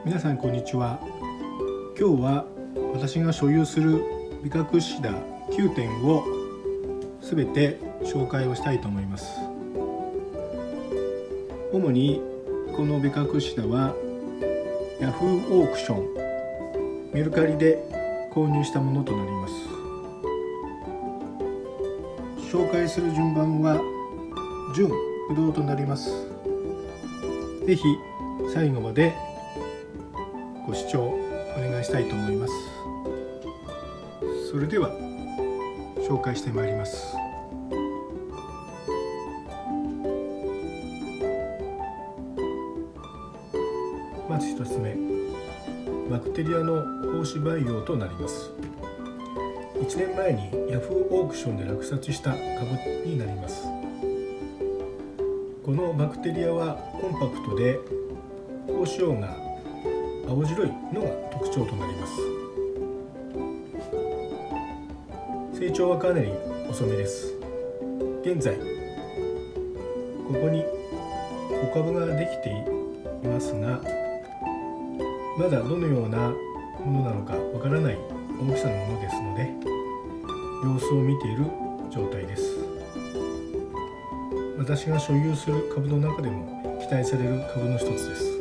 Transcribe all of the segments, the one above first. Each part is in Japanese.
皆さんこんにちは。今日は私が所有するビカクシダ9点をすべて紹介をしたいと思います。主にこのビカクシダはヤフーオークション、メルカリで購入したものとなります。紹介する順番は順不動となります。ぜひ最後までご視聴お願いしたいと思います。それでは紹介してまいります。まず1つ目、バクテリアの胞子培養となります。1年前にヤフーオークションで落札した株になります。このバクテリアはコンパクトで胞子葉が青白いのが特徴となります。成長はかなり遅めです。現在ここに小株ができていますが、まだどのようなものなのかわからない大きさのものですので、様子を見ている状態です。私が所有する株の中でも期待される株の一つです。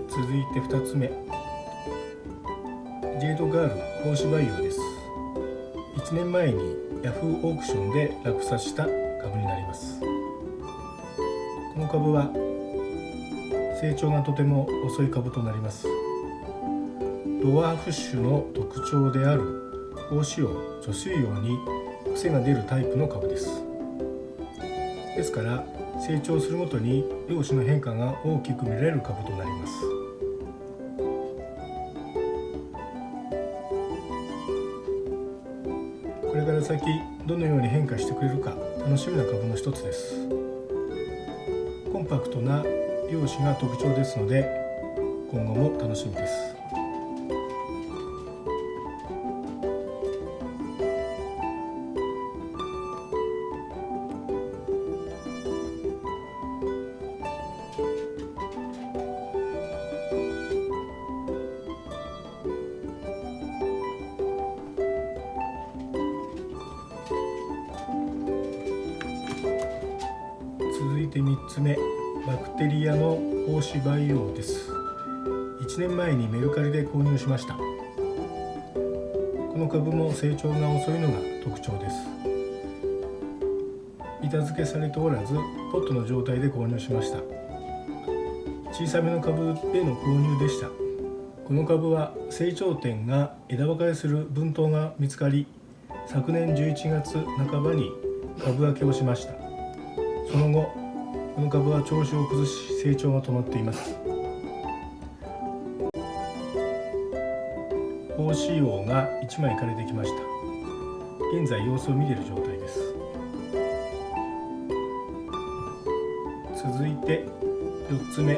続いて2つ目、ジェイドガール胞子培養です。1年前にヤフーオークションで落札した株になります。この株は成長がとても遅い株となります。ドワーフ種の特徴である胞子葉、貯水葉に癖が出るタイプの株です。ですから成長するごとに葉子の変化が大きく見られる株となります。これから先どのように変化してくれるか楽しみな株の一つです。コンパクトな葉子が特徴ですので、今後も楽しみです。続いて3つ目、バクテリアの胞子培養です。1年前にメルカリで購入しました。この株も成長が遅いのが特徴です。板付けされておらずポットの状態で購入しました。小さめの株での購入でした。この株は成長点が枝分かれする分頭が見つかり、昨年11月半ばに株分けをしました。その後この株は調子を崩し成長が止まっています。胞子葉が1枚枯れてきました。現在様子を見ている状態です。続いて4つ目、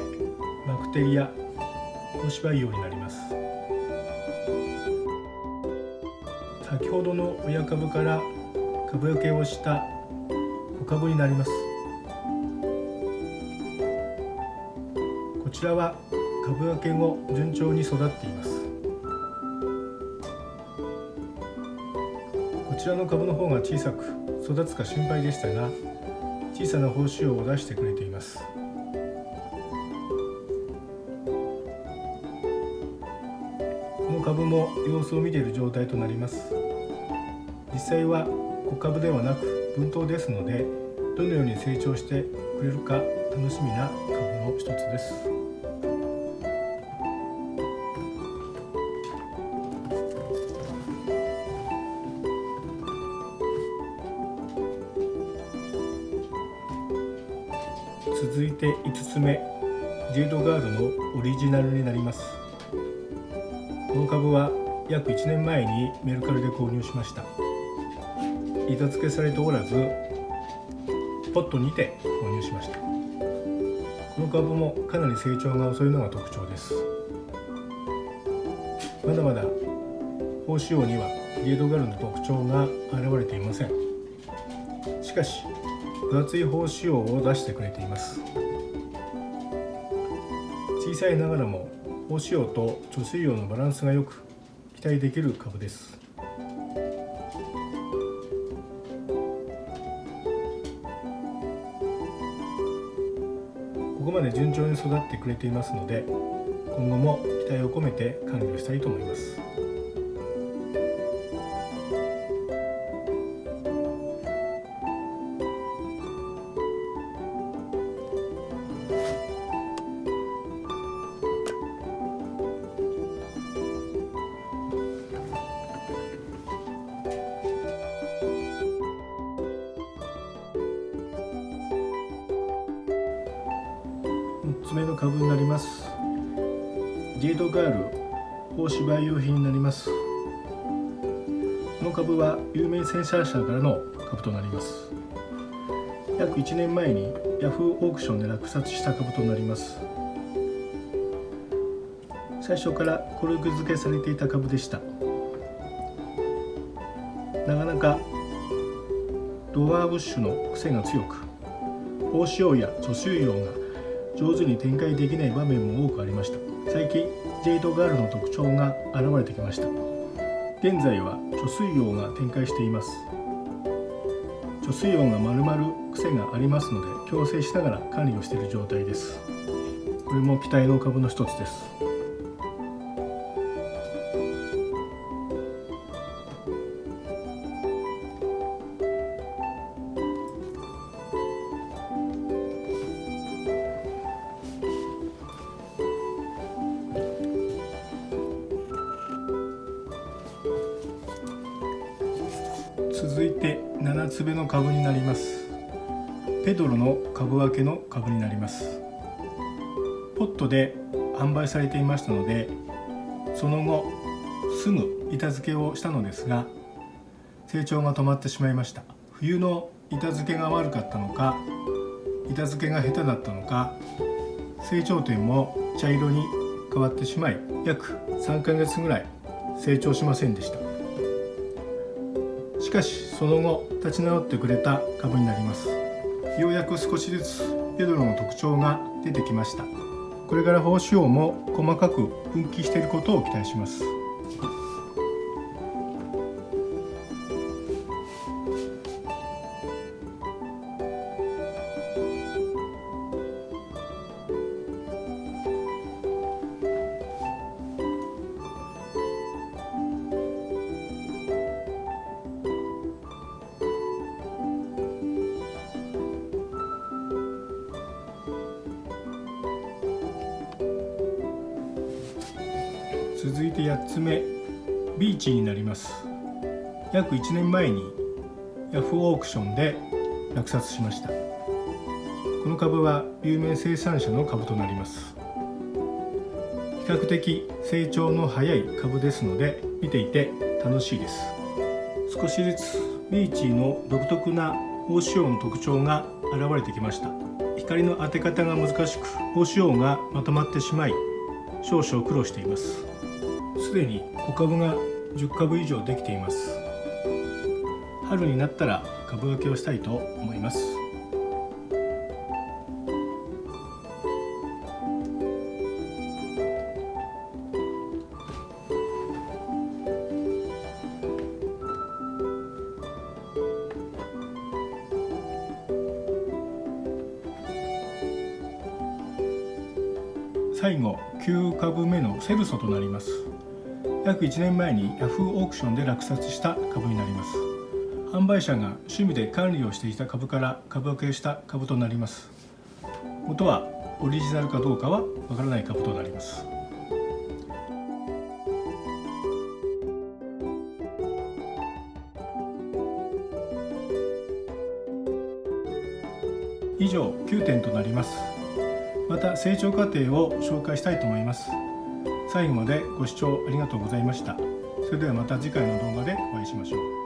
バクテリア胞子培養になります。先ほどの親株から株分けをした子株になります。こちらは株分け後順調に育っています。こちらの株の方が小さく育つか心配でしたが、小さな胞子葉を出してくれています。株も様子を見ている状態となります。実際は小株ではなく分頭ですので、どのように成長してくれるか楽しみな株の一つです。続いて5つ目、ジェイドガールのオリジナルになります。この株は約1年前にメルカリで購入しました。板付けされておらず、ポットにて購入しました。この株もかなり成長が遅いのが特徴です。まだまだ胞子葉にはジェイドガールの特徴が現れていません。しかし分厚い胞子葉を出してくれています。小さいながらも胞子葉と貯水葉のバランスが良く期待できる株です。ここまで順調に育ってくれていますので、今後も期待を込めて管理をしたいと思います。3つ目の株になります。ジェイドガール胞子培養品になります。この株は有名生産者からの株となります。約1年前にヤフーオークションで落札した株となります。最初からコルク付けされていた株でした。なかなかドワーブッシュの癖が強く、胞子葉や貯水葉が上手に展開できない場面も多くありました。最近ジェイドガールの特徴が現れてきました。現在は貯水葉が展開しています。貯水葉が丸々癖がありますので、矯正しながら管理をしている状態です。これも期待の株の一つです。続いて7つ目の株になります。ペドロの株分けの株になります。ポットで販売されていましたので、その後すぐ板付けをしたのですが、成長が止まってしまいました。冬の板付けが悪かったのか、板付けが下手だったのか、成長点も茶色に変わってしまい、約3ヶ月ぐらい成長しませんでした。しかしその後立ち直ってくれた株になります。ようやく少しずつペドロの特徴が出てきました。これから胞子葉も細かく分岐していることを期待します。続いて8つ目、ビーチになります。約1年前にヤフーオークションで落札しました。この株は有名生産者の株となります。比較的成長の早い株ですので、見ていて楽しいです。少しずつビーチの独特な胞子葉の特徴が現れてきました。光の当て方が難しく、胞子葉がまとまってしまい、少々苦労しています。すでに小株が10株以上できています。春になったら株分けをしたいと思います。最後9株目のセルソとなります。約1年前に Yahoo オークションで落札した株になります。販売者が趣味で管理をしていた株から株分けした株となります。元はオリジナルかどうかはわからない株となります。以上9点となります。また成長過程を紹介したいと思います。最後までご視聴ありがとうございました。それではまた次回の動画でお会いしましょう。